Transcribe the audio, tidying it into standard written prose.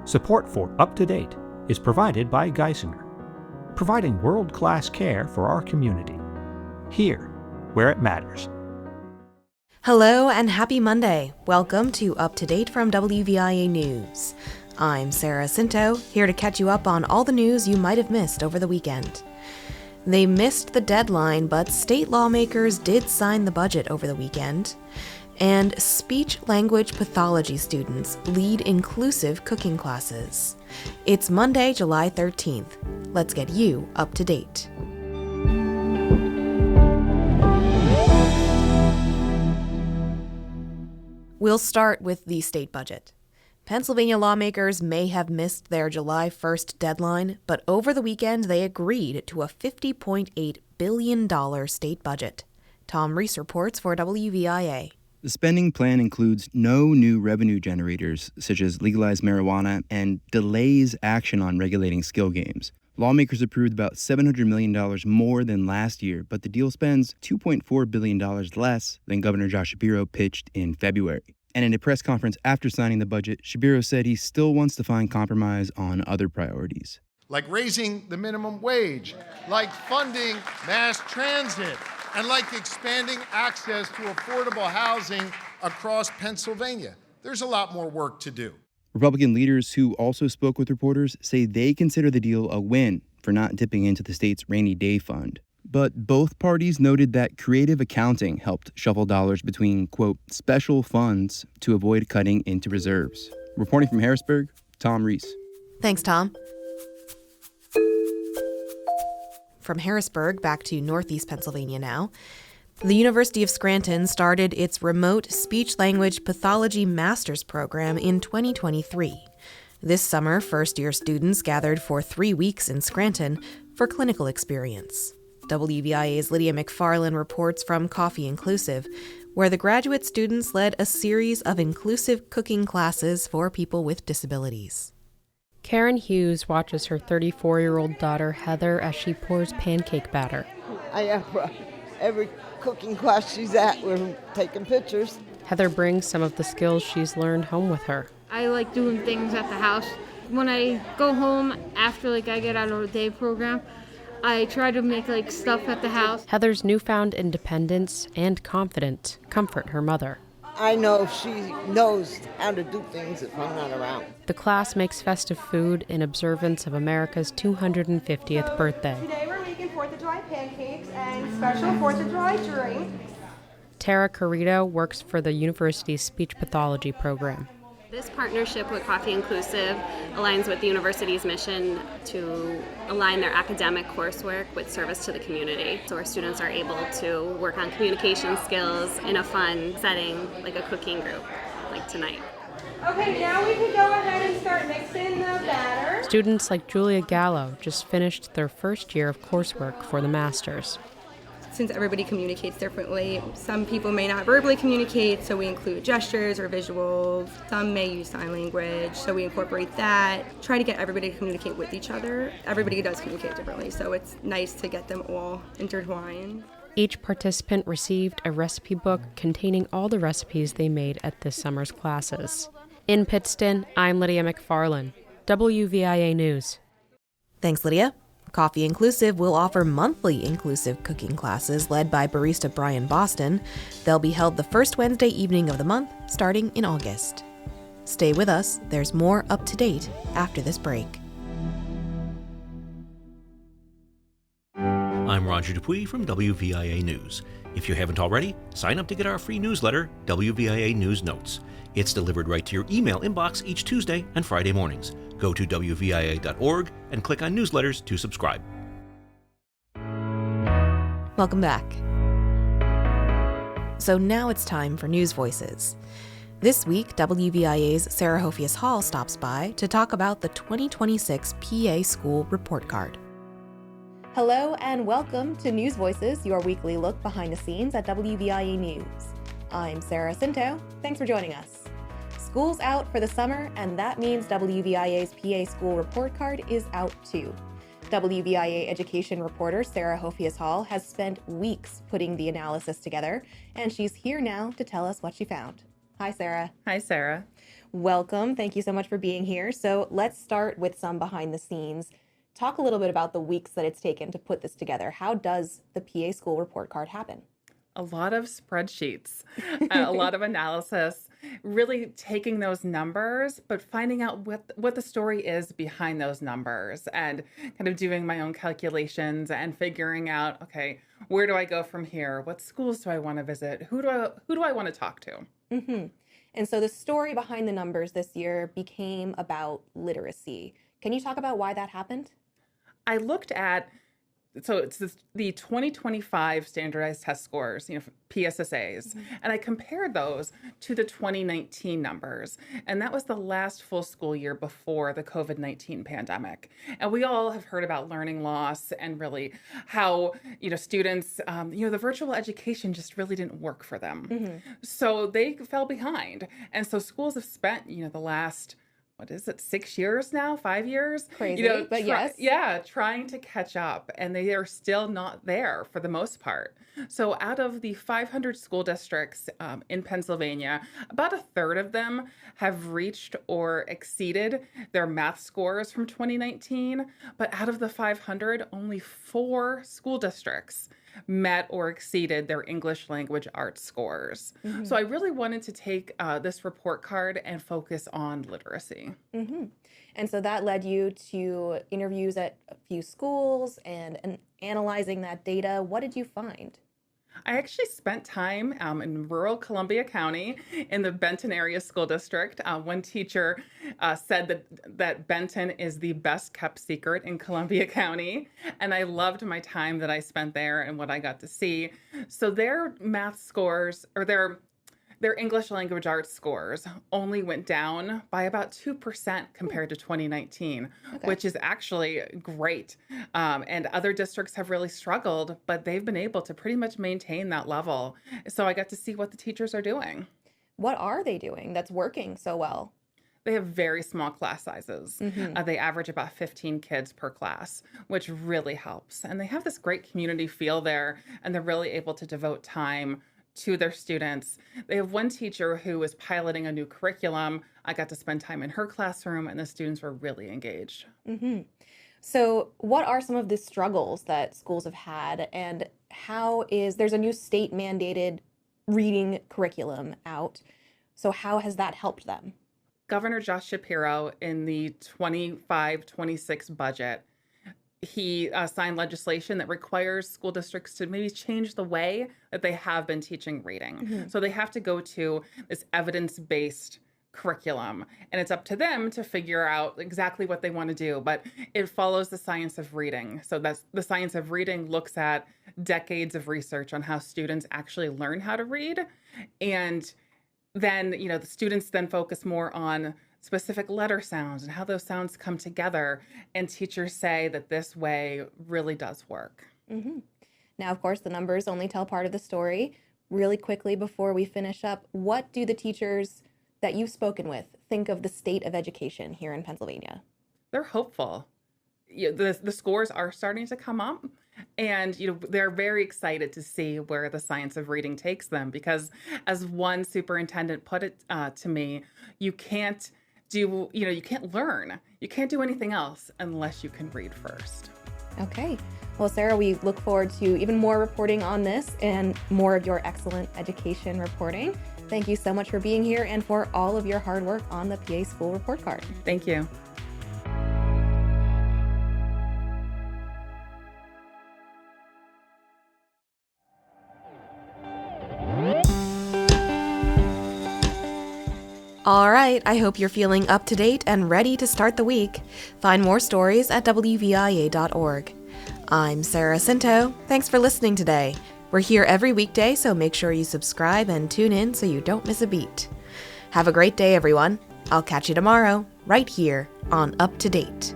Support for Up to Date is provided by Geisinger, providing world-class care for our community, here where it matters. Hello and happy Monday. Welcome to Up to Date from WVIA News. I'm Sarah Scinto, here to catch you up on all the news you might have missed over the weekend. They missed the deadline, but state lawmakers did sign the budget over the weekend. And speech-language pathology students lead inclusive cooking classes. It's Monday, July 13th. Let's get you up to date. We'll start with the state budget. Pennsylvania lawmakers may have missed their July 1st deadline, but over the weekend they agreed to a $50.8 billion state budget. Tom Reese reports for WVIA. The spending plan includes no new revenue generators, such as legalized marijuana, and delays action on regulating skill games. Lawmakers approved about $700 million more than last year, but the deal spends $2.4 billion less than Governor Josh Shapiro pitched in February. And in a press conference after signing the budget, Shapiro said he still wants to find compromise on other priorities. Like raising the minimum wage, like funding mass transit, and like expanding access to affordable housing across Pennsylvania. There's a lot more work to do. Republican leaders who also spoke with reporters say they consider the deal a win for not dipping into the state's rainy day fund. But both parties noted that creative accounting helped shuffle dollars between, quote, special funds to avoid cutting into reserves. Reporting from Harrisburg, Tom Reese. Thanks, Tom. From Harrisburg back to Northeast Pennsylvania now. The University of Scranton started its remote speech-language pathology master's program in 2023. This summer, first-year students gathered for 3 weeks in Scranton for clinical experience. WVIA's Lydia McFarlane reports from Coffee Inclusive, where the graduate students led a series of inclusive cooking classes for people with disabilities. Karen Hughes watches her 34-year-old daughter, Heather, as she pours pancake batter. I have every cooking class she's at, we're taking pictures. Heather brings some of the skills she's learned home with her. I like doing things at the house. When I go home after I get out of the day program, I try to make stuff at the house. Heather's newfound independence and confidence comfort her mother. I know she knows how to do things if I'm not around. The class makes festive food in observance of America's 250th birthday. Today we're making 4th of July pancakes and special 4th of July drinks. Tara Carrito works for the university's speech pathology program. This partnership with Coffee Inclusive aligns with the university's mission to align their academic coursework with service to the community. So our students are able to work on communication skills in a fun setting, like a cooking group, like tonight. Okay, now we can go ahead and start mixing the batter. Students like Julia Gallo just finished their first year of coursework for the masters. Since everybody communicates differently, some people may not verbally communicate, so we include gestures or visuals. Some may use sign language, so we incorporate that. Try to get everybody to communicate with each other. Everybody does communicate differently, so it's nice to get them all intertwined. Each participant received a recipe book containing all the recipes they made at this summer's classes. In Pittston, I'm Lydia McFarlane, WVIA News. Thanks, Lydia. Coffee Inclusive will offer monthly inclusive cooking classes led by barista Brian Boston. They'll be held the first Wednesday evening of the month, starting in August. Stay with us. There's more up to date after this break. I'm Roger Dupuis from WVIA News. If you haven't already, sign up to get our free newsletter, WVIA News Notes. It's delivered right to your email inbox each Tuesday and Friday mornings. Go to WVIA.org and click on newsletters to subscribe. Welcome back. So now it's time for News Voices. This week, WVIA's Sarah Hofius Hall stops by to talk about the 2026 PA School Report Card. Hello and welcome to News Voices, your weekly look behind the scenes at WVIA News. I'm Sarah Scinto. Thanks for joining us. School's out for the summer, and that means WVIA's PA School Report Card is out too. WVIA education reporter Sarah Hofius Hall has spent weeks putting the analysis together, and she's here now to tell us what she found. Hi, Sarah. Hi, Sarah. Welcome. Thank you so much for being here. So let's start with some behind the scenes. Talk a little bit about the weeks that it's taken to put this together. How does the PA School Report Card happen? A lot of spreadsheets, a lot of analysis, really taking those numbers, but finding out what the story is behind those numbers and kind of doing my own calculations and figuring out, okay, where do I go from here? What schools do I want to visit? Who do I want to talk to? Mm-hmm. And so the story behind the numbers this year became about literacy. Can you talk about why that happened? I looked at, so it's the 2025 standardized test scores, PSSAs, and I compared those to the 2019 numbers. And that was the last full school year before the COVID-19 pandemic. And we all have heard about learning loss and really how, students, the virtual education just really didn't work for them. So they fell behind. And so schools have spent, the last 6 years now, 5 years? Crazy, but yes. Yeah, trying to catch up, and they are still not there for the most part. So out of the 500 school districts in Pennsylvania, about a third of them have reached or exceeded their math scores from 2019. But out of the 500, only 4 school districts met or exceeded their English language arts scores. So I really wanted to take this report card and focus on literacy. And so that led you to interviews at a few schools and analyzing that data. What did you find? I actually spent time in rural Columbia County in the Benton area school district. One teacher said that Benton is the best kept secret in Columbia County. And I loved my time that I spent there and what I got to see. So their math scores, or their English language arts scores, only went down by about 2% compared to 2019, which is actually great. And other districts have really struggled, but they've been able to pretty much maintain that level. So I got to see what the teachers are doing. What are they doing that's working so well? They have very small class sizes. They average about 15 kids per class, which really helps. And they have this great community feel there, and they're really able to devote time to their students. They have one teacher who is piloting a new curriculum. I got to spend time in her classroom, and the students were really engaged. So what are some of the struggles that schools have had, and there's a new state mandated reading curriculum out. So how has that helped them? Governor Josh Shapiro, in the 25-26 budget, he signed legislation that requires school districts to maybe change the way that they have been teaching reading. So they have to go to this evidence-based curriculum, and it's up to them to figure out exactly what they want to do, but it follows the science of reading. So that's the science of reading looks at decades of research on how students actually learn how to read. And then, the students then focus more on specific letter sounds and how those sounds come together. And teachers say that this way really does work. Now, of course, the numbers only tell part of the story. Really quickly, before we finish up, what do the teachers that you've spoken with think of the state of education here in Pennsylvania? They're hopeful. The scores are starting to come up, and they're very excited to see where the science of reading takes them, because as one superintendent put it to me, you can't learn. You can't do anything else unless you can read first. Okay. Well, Sarah, we look forward to even more reporting on this and more of your excellent education reporting. Thank you so much for being here and for all of your hard work on the PA School Report Card. Thank you. All right, I hope you're feeling up to date and ready to start the week. Find more stories at WVIA.org. I'm Sarah Scinto. Thanks for listening today. We're here every weekday, so make sure you subscribe and tune in so you don't miss a beat. Have a great day, everyone. I'll catch you tomorrow, right here on Up to Date.